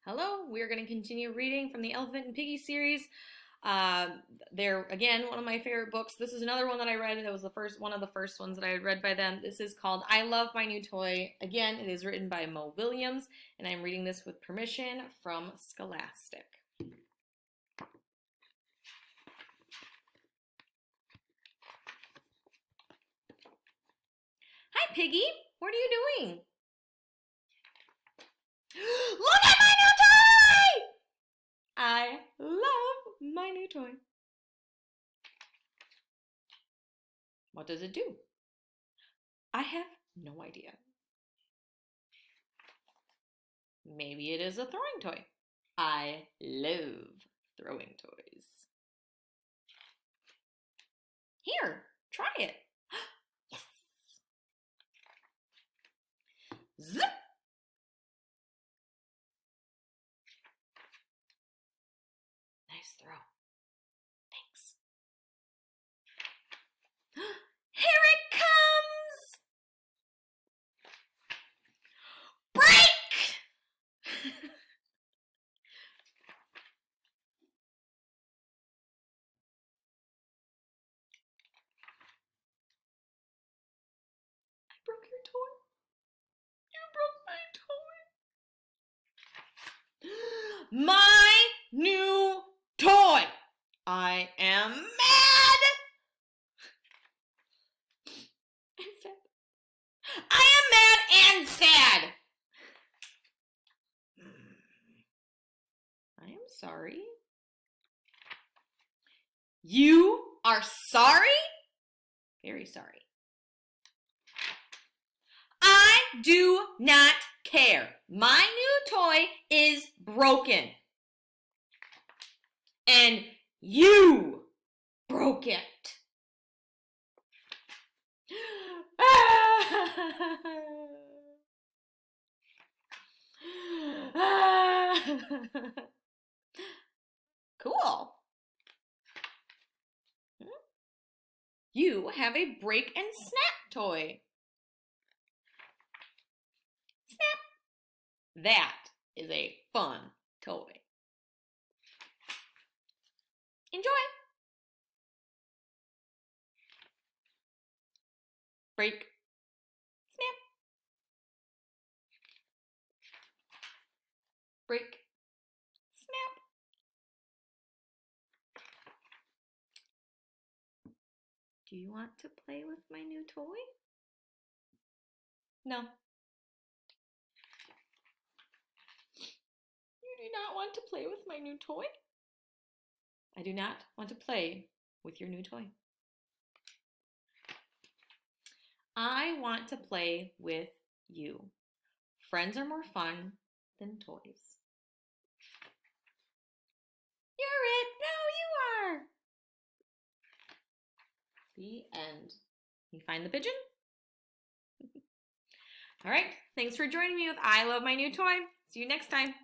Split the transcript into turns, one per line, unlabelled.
Hello, we are going to continue reading from the Elephant and Piggy series. They're, again, one of my favorite books. This is another one that I read. It was one of the first ones that I had read by them. This is called I Love My New Toy. Again, it is written by Mo Willems, and I'm reading this with permission from Scholastic. Hi, Piggy. What are you doing? Look at my new toy! I love my new toy. What does it do? I have no idea. Maybe it is a throwing toy. I love throwing toys. Here, try it. Yes. Zip. Nice throw. Thanks. Here it comes! Break! I broke your toy. You broke my toy. My new toy! I am mad! And sad. I am mad and sad! I am sorry. You are sorry? Very sorry. I do not care. My new toy is broken. And you broke it. Cool. You have a break and snap toy. Snap. That is a fun toy. Enjoy. Break. Snap. Break. Snap. Do you want to play with my new toy? No. You do not want to play with my new toy? I do not want to play with your new toy. I want to play with you. Friends are more fun than toys. You're it. No, you are. The end. You find the pigeon? All right. Thanks for joining me with I Love My New Toy. See you next time.